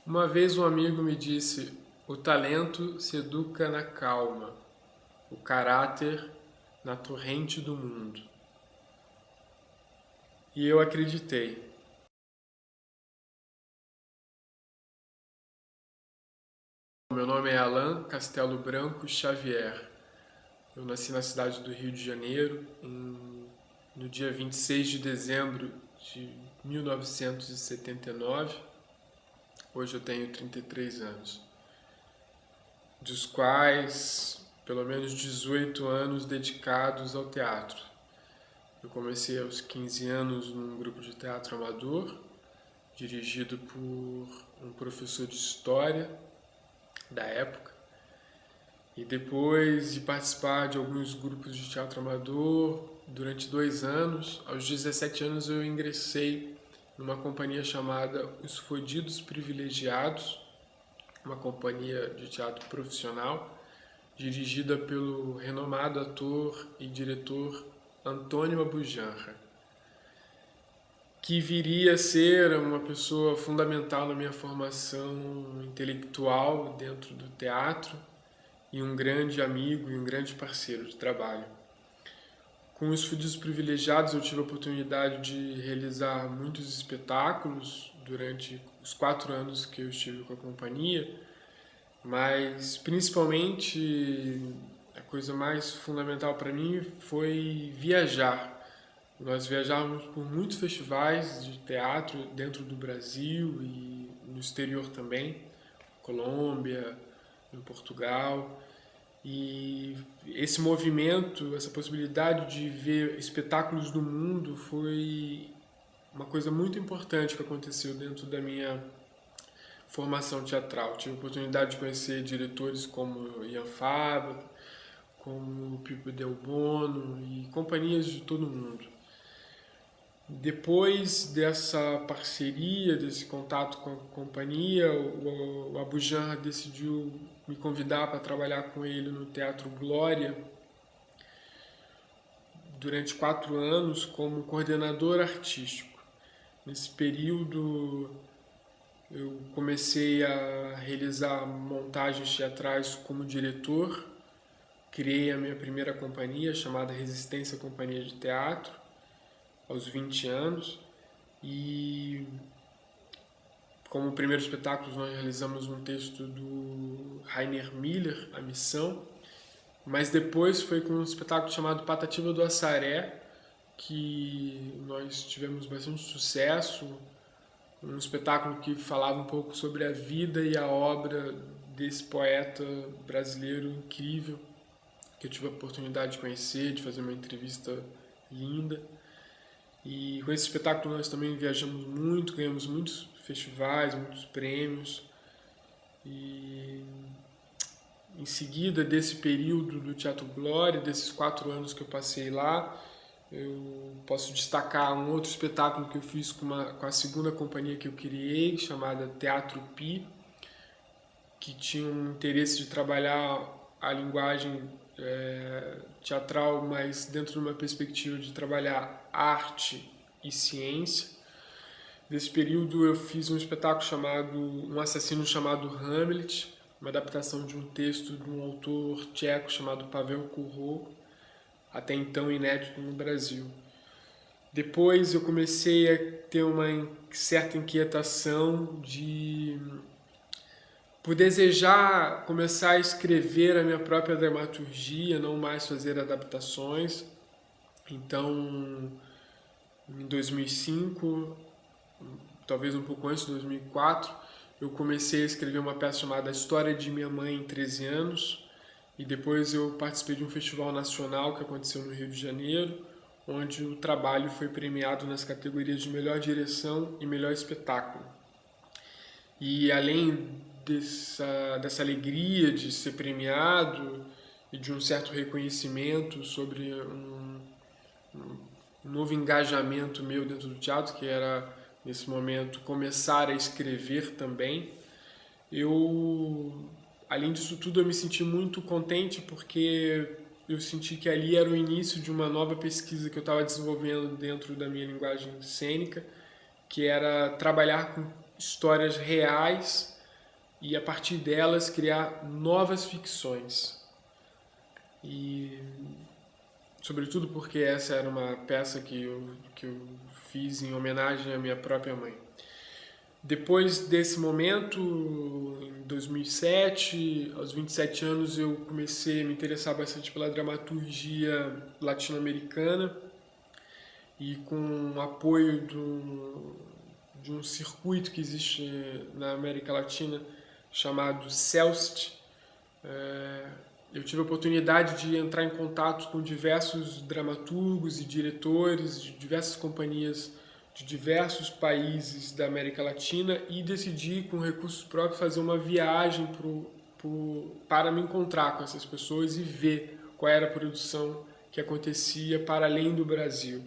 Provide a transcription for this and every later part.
Uma vez um amigo me disse: o talento se educa na calma, o caráter na torrente do mundo. E eu acreditei. Meu nome é Alan Castelo Branco Xavier. Eu nasci na cidade do Rio de Janeiro no dia 26 de dezembro de 1979. Hoje eu tenho 33 anos, dos quais pelo menos 18 anos dedicados ao teatro. Eu comecei aos 15 anos num grupo de teatro amador, dirigido por um professor de história da época. E depois de participar de alguns grupos de teatro amador, durante 2 anos, aos 17 anos eu ingressei numa companhia chamada Os Fodidos Privilegiados, uma companhia de teatro profissional, dirigida pelo renomado ator e diretor Antônio Abujanra, que viria a ser uma pessoa fundamental na minha formação intelectual dentro do teatro e um grande amigo e um grande parceiro de trabalho. Com os Fodidos Privilegiados eu tive a oportunidade de realizar muitos espetáculos durante os 4 anos que eu estive com a companhia, mas principalmente a coisa mais fundamental para mim foi viajar. Nós viajávamos por muitos festivais de teatro dentro do Brasil e no exterior também, Colômbia, em Portugal. E esse movimento, essa possibilidade de ver espetáculos do mundo foi uma coisa muito importante que aconteceu dentro da minha formação teatral. Tive a oportunidade de conhecer diretores como Ian Fabra, como Pipo Del Bono e companhias de todo mundo. Depois dessa parceria, desse contato com a companhia, o Abujanra decidiu me convidar para trabalhar com ele no Teatro Glória durante 4 anos como coordenador artístico. Nesse período eu comecei a realizar montagens teatrais como diretor, criei a minha primeira companhia chamada Resistência Companhia de Teatro, aos 20 anos, e como primeiro espetáculo nós realizamos um texto do Rainer Miller, A Missão, mas depois foi com um espetáculo chamado Patativa do Assaré que nós tivemos bastante sucesso, um espetáculo que falava um pouco sobre a vida e a obra desse poeta brasileiro incrível, que eu tive a oportunidade de conhecer, de fazer uma entrevista linda. E com esse espetáculo nós também viajamos muito, ganhamos muitos festivais, muitos prêmios. E em seguida desse período do Teatro Glória, desses 4 anos que eu passei lá, eu posso destacar um outro espetáculo que eu fiz com a segunda companhia que eu criei, chamada Teatro Pi, que tinha um interesse de trabalhar a linguagem teatral, mas dentro de uma perspectiva de trabalhar arte e ciência. Nesse período eu fiz um espetáculo chamado Um Assassino Chamado Hamlet, uma adaptação de um texto de um autor tcheco chamado Pavel Kurov, até então inédito no Brasil. Depois eu comecei a ter uma certa inquietação por desejar começar a escrever a minha própria dramaturgia, não mais fazer adaptações. Então, em 2005, talvez um pouco antes de 2004, eu comecei a escrever uma peça chamada A História de Minha Mãe em 13 anos, e depois eu participei de um festival nacional que aconteceu no Rio de Janeiro, onde o trabalho foi premiado nas categorias de melhor direção e melhor espetáculo. E além dessa alegria de ser premiado e de um certo reconhecimento sobre um novo engajamento meu dentro do teatro, que era, nesse momento, começar a escrever também, além disso tudo, eu me senti muito contente porque eu senti que ali era o início de uma nova pesquisa que eu estava desenvolvendo dentro da minha linguagem cênica, que era trabalhar com histórias reais e a partir delas criar novas ficções. E sobretudo porque essa era uma peça que eu fiz em homenagem à minha própria mãe. Depois desse momento, em 2007, aos 27 anos, eu comecei a me interessar bastante pela dramaturgia latino-americana e com o apoio de um circuito que existe na América Latina chamado CELST. Eu tive a oportunidade de entrar em contato com diversos dramaturgos e diretores de diversas companhias de diversos países da América Latina e decidi, com recursos próprios, fazer uma viagem para me encontrar com essas pessoas e ver qual era a produção que acontecia para além do Brasil.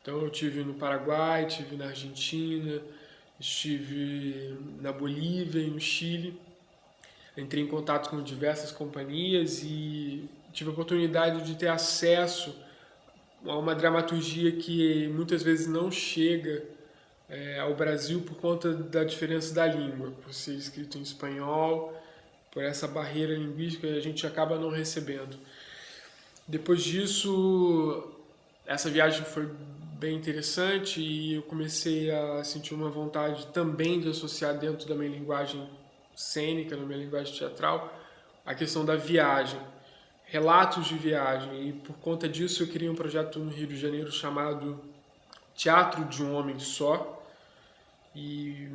Então eu estive no Paraguai, estive na Argentina, estive na Bolívia e no Chile. Entrei em contato com diversas companhias e tive a oportunidade de ter acesso a uma dramaturgia que muitas vezes não chega ao Brasil por conta da diferença da língua, por ser escrito em espanhol, por essa barreira linguística, a gente acaba não recebendo. Depois disso, essa viagem foi bem interessante e eu comecei a sentir uma vontade também de associar dentro da minha linguagem cênica, na minha linguagem teatral, a questão da viagem, relatos de viagem, e por conta disso eu criei um projeto no Rio de Janeiro chamado Teatro de um Homem Só, e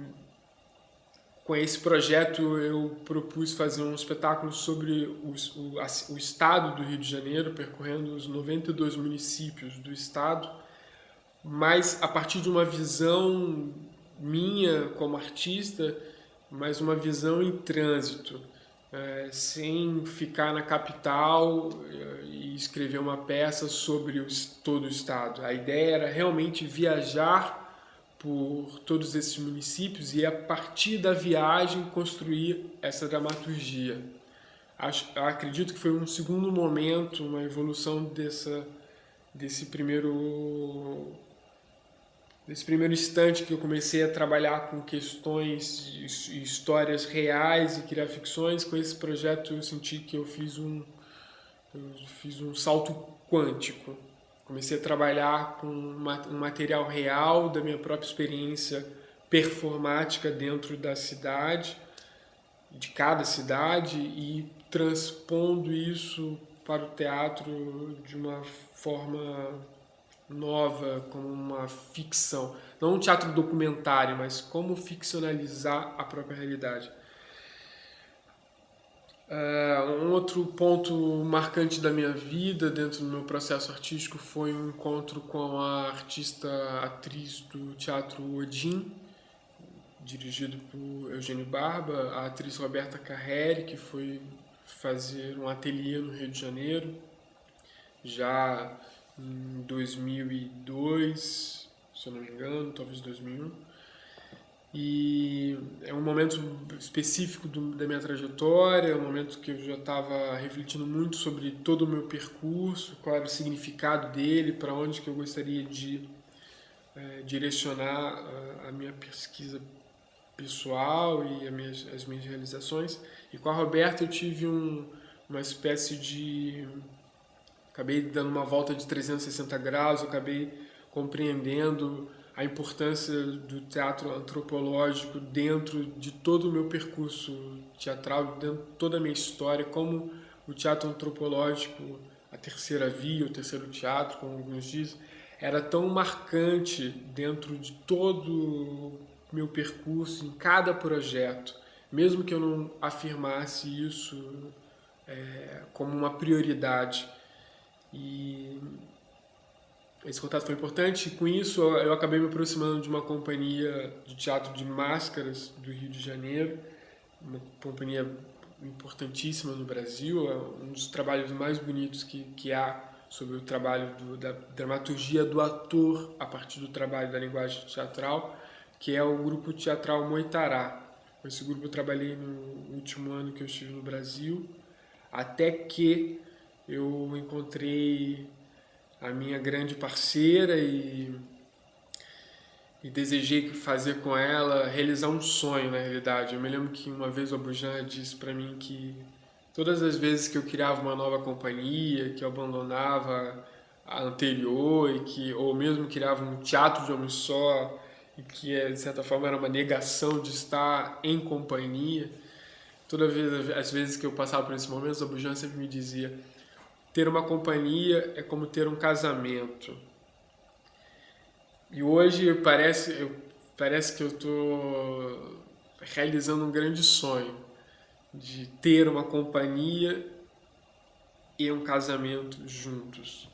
com esse projeto eu propus fazer um espetáculo sobre o estado do Rio de Janeiro, percorrendo os 92 municípios do estado, mas a partir de uma visão minha como artista, mas uma visão em trânsito, sem ficar na capital e escrever uma peça sobre todo o estado. A ideia era realmente viajar por todos esses municípios e a partir da viagem construir essa dramaturgia. Acredito que foi um segundo momento, uma evolução desse primeiro instante que eu comecei a trabalhar com questões e histórias reais e criar ficções. Com esse projeto eu senti que eu fiz um salto quântico. Comecei a trabalhar com um material real da minha própria experiência performática dentro da cidade, de cada cidade, e transpondo isso para o teatro de uma forma nova, como uma ficção. Não um teatro documentário, mas como ficcionalizar a própria realidade. Um outro ponto marcante da minha vida dentro do meu processo artístico foi um encontro com a atriz do Teatro Odin, dirigido por Eugênio Barba, a atriz Roberta Carreri, que foi fazer um ateliê no Rio de Janeiro, já em 2002, se eu não me engano, talvez 2001. E é um momento específico da minha trajetória, é um momento que eu já estava refletindo muito sobre todo o meu percurso, qual era o significado dele, para onde que eu gostaria de direcionar a minha pesquisa pessoal e as minhas realizações. E com a Roberta eu tive uma espécie de... Acabei dando uma volta de 360 graus, eu acabei compreendendo a importância do teatro antropológico dentro de todo o meu percurso teatral, dentro de toda a minha história, como o teatro antropológico, a terceira via, o terceiro teatro, como alguns dizem, era tão marcante dentro de todo o meu percurso, em cada projeto, mesmo que eu não afirmasse isso como uma prioridade. E esse contato foi importante, e com isso eu acabei me aproximando de uma companhia de teatro de máscaras do Rio de Janeiro, uma companhia importantíssima no Brasil, é um dos trabalhos mais bonitos que há sobre o trabalho da dramaturgia do ator a partir do trabalho da linguagem teatral, que é o grupo teatral Moitará. Com esse grupo eu trabalhei no último ano que eu estive no Brasil, até que eu encontrei a minha grande parceira e e desejei fazer com ela, realizar um sonho na realidade. Eu me lembro que uma vez o Abujan disse para mim que todas as vezes que eu criava uma nova companhia, que eu abandonava a anterior ou mesmo criava um teatro de homem só e que de certa forma era uma negação de estar em companhia, todas as vezes que eu passava por esses momentos, o Abujan sempre me dizia: ter uma companhia é como ter um casamento. E hoje parece que eu estou realizando um grande sonho de ter uma companhia e um casamento juntos.